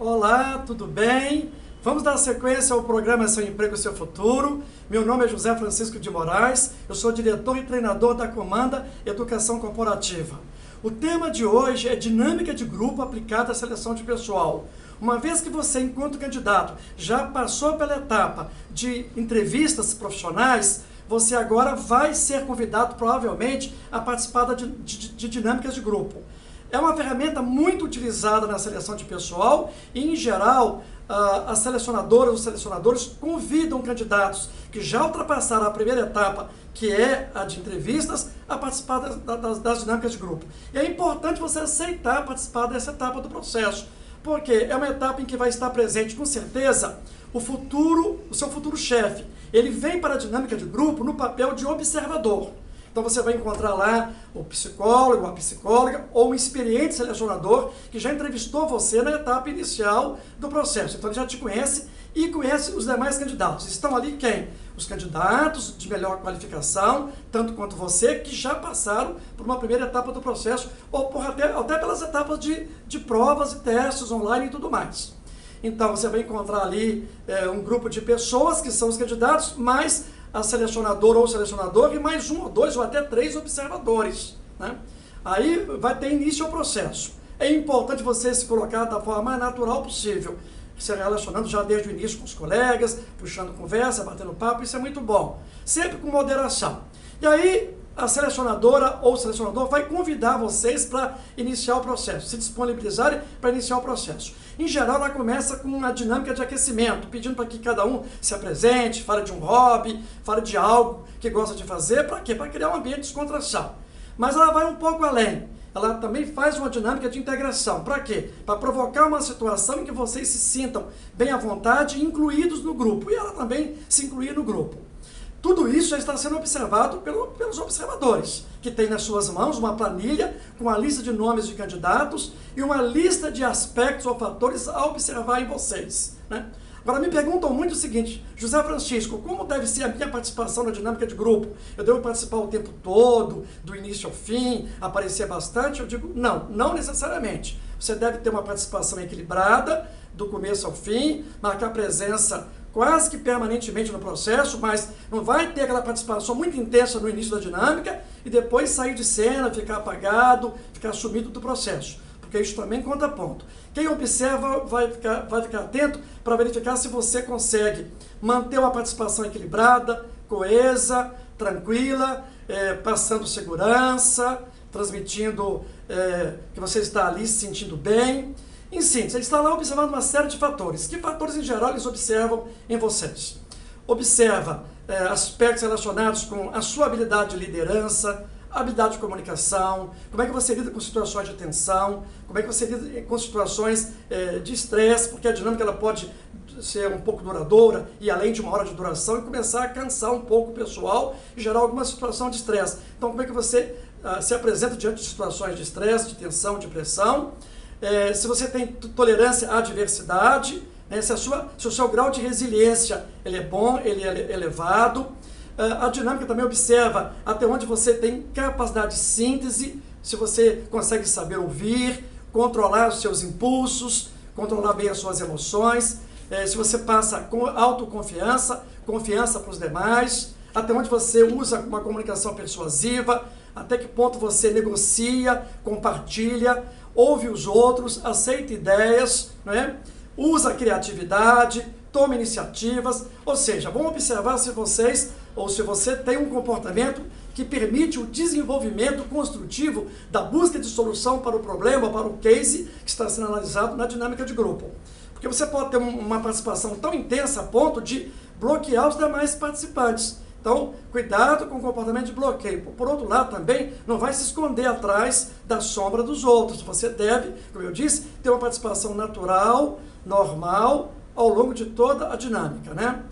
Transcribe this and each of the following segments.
Olá, tudo bem? Vamos dar sequência ao programa Seu Emprego, Seu Futuro. Meu nome é José Francisco de Moraes, eu sou diretor e treinador da Comanda Educação Corporativa. O tema de hoje é dinâmica de grupo aplicada à seleção de pessoal. Uma vez que você, enquanto candidato, já passou pela etapa de entrevistas profissionais, você agora vai ser convidado, provavelmente, a participar de dinâmicas de grupo. É uma ferramenta muito utilizada na seleção de pessoal e, em geral, as selecionadoras, os selecionadores convidam candidatos que já ultrapassaram a primeira etapa, que é a de entrevistas, a participar das dinâmicas de grupo. E é importante você aceitar participar dessa etapa do processo, porque é uma etapa em que vai estar presente, com certeza, o seu futuro chefe. Ele vem para a dinâmica de grupo no papel de observador. Então você vai encontrar lá o psicólogo, a psicóloga ou um experiente selecionador que já entrevistou você na etapa inicial do processo. Então ele já te conhece e conhece os demais candidatos. Estão ali quem? Os candidatos de melhor qualificação, tanto quanto você, que já passaram por uma primeira etapa do processo ou até pelas etapas de provas e testes online e tudo mais. Então você vai encontrar ali um grupo de pessoas que são os candidatos, mais a selecionadora ou selecionador e mais um ou dois ou até três observadores, né? Aí vai ter início ao processo. É importante você se colocar da forma mais natural possível, se relacionando já desde o início com os colegas, puxando conversa, batendo papo, isso é muito bom. Sempre com moderação. E aí a selecionadora ou o selecionador vai convidar vocês para iniciar o processo, se disponibilizarem para iniciar o processo. Em geral, ela começa com uma dinâmica de aquecimento, pedindo para que cada um se apresente, fale de um hobby, fale de algo que gosta de fazer, para quê? Para criar um ambiente de descontração. Mas ela vai um pouco além. Ela também faz uma dinâmica de integração. Para quê? Para provocar uma situação em que vocês se sintam bem à vontade, incluídos no grupo. E ela também se incluir no grupo. Tudo isso já está sendo observado pelos observadores, que tem nas suas mãos uma planilha com a lista de nomes de candidatos e uma lista de aspectos ou fatores a observar em vocês, né? Agora me perguntam muito o seguinte: José Francisco, como deve ser a minha participação na dinâmica de grupo? Eu devo participar o tempo todo, do início ao fim, aparecer bastante? Eu digo, não necessariamente. Você deve ter uma participação equilibrada, do começo ao fim, marcar presença quase que permanentemente no processo, mas não vai ter aquela participação muito intensa no início da dinâmica e depois sair de cena, ficar apagado, ficar sumido do processo, porque isso também conta ponto. Quem observa vai ficar atento para verificar se você consegue manter uma participação equilibrada, coesa, tranquila, passando segurança, transmitindo que você está ali se sentindo bem. Em síntese, ele está lá observando uma série de fatores. Que fatores, em geral, eles observam em vocês? Observa aspectos relacionados com a sua habilidade de liderança, habilidade de comunicação, como é que você lida com situações de tensão, como é que você lida com situações de estresse, porque a dinâmica ela pode ser um pouco duradoura e além de uma hora de duração e começar a cansar um pouco o pessoal e gerar alguma situação de estresse. Então, como é que você se apresenta diante de situações de estresse, de tensão, de pressão? Se você tem tolerância à diversidade, né, se o seu grau de resiliência ele é bom, ele é elevado. A dinâmica também observa até onde você tem capacidade de síntese, se você consegue saber ouvir, controlar os seus impulsos, controlar bem as suas emoções, se você passa com autoconfiança, confiança para os demais, até onde você usa uma comunicação persuasiva, até que ponto você negocia, compartilha, ouve os outros, aceita ideias, né? Usa a criatividade, toma iniciativas, ou seja, vamos observar se você tem um comportamento que permite o desenvolvimento construtivo da busca de solução para o problema, para o case que está sendo analisado na dinâmica de grupo. Porque você pode ter uma participação tão intensa a ponto de bloquear os demais participantes. Então, cuidado com o comportamento de bloqueio. Por outro lado, também, não vai se esconder atrás da sombra dos outros. Você deve, como eu disse, ter uma participação natural, normal, ao longo de toda a dinâmica, né?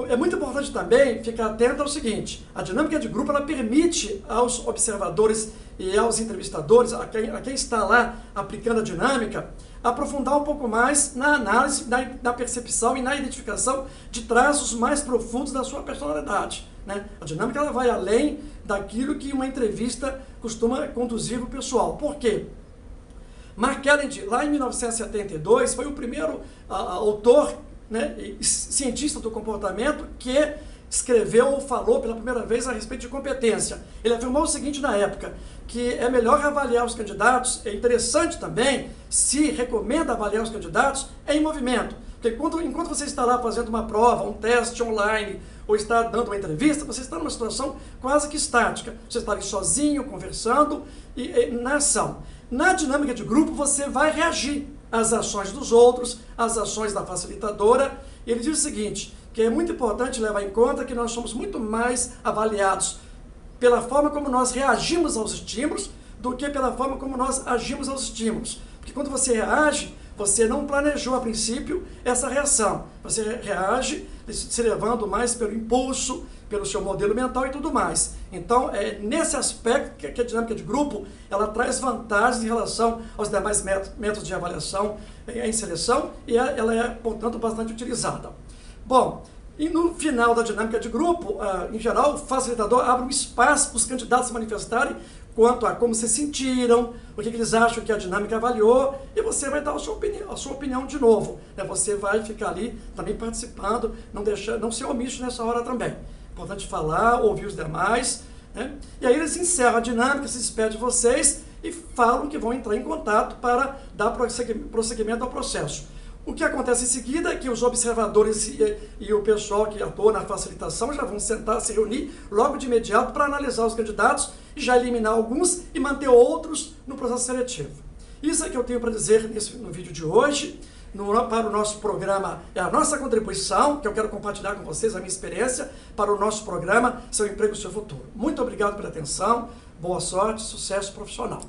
É muito importante também ficar atento ao seguinte: a dinâmica de grupo ela permite aos observadores e aos entrevistadores, a quem está lá aplicando a dinâmica, aprofundar um pouco mais na análise, na percepção e na identificação de traços mais profundos da sua personalidade, né? A dinâmica ela vai além daquilo que uma entrevista costuma conduzir o pessoal. Por quê? Mark Kelleher, lá em 1972, foi o primeiro autor, né, cientista do comportamento que escreveu ou falou pela primeira vez a respeito de competência. Ele afirmou o seguinte na época, que é melhor avaliar os candidatos, é interessante também, se recomenda avaliar os candidatos em movimento. Porque enquanto você está lá fazendo uma prova, um teste online, ou está dando uma entrevista, você está numa situação quase que estática. Você está ali sozinho, conversando e na ação. Na dinâmica de grupo, você vai reagir às ações dos outros, às ações da facilitadora. Ele diz o seguinte, que é muito importante levar em conta que nós somos muito mais avaliados pela forma como nós reagimos aos estímulos do que pela forma como nós agimos aos estímulos. Porque quando você reage, você não planejou a princípio essa reação. Você reage se levando mais pelo impulso, pelo seu modelo mental e tudo mais. Então, é nesse aspecto que a dinâmica de grupo, ela traz vantagens em relação aos demais métodos de avaliação em seleção e ela é, portanto, bastante utilizada. Bom, e no final da dinâmica de grupo, em geral, o facilitador abre um espaço para os candidatos se manifestarem quanto a como se sentiram, o que eles acham que a dinâmica avaliou, e você vai dar a sua opinião de novo. Né? Você vai ficar ali também participando, não ser omisso nessa hora também. Importante falar, ouvir os demais. Né? E aí eles encerram a dinâmica, se despedem de vocês e falam que vão entrar em contato para dar prosseguimento ao processo. O que acontece em seguida é que os observadores e o pessoal que atua na facilitação já vão sentar, se reunir logo de imediato para analisar os candidatos e já eliminar alguns e manter outros no processo seletivo. Isso é que eu tenho para dizer no vídeo de hoje. Para o nosso programa, é a nossa contribuição, que eu quero compartilhar com vocês a minha experiência para o nosso programa Seu Emprego, Seu Futuro. Muito obrigado pela atenção, boa sorte, sucesso profissional.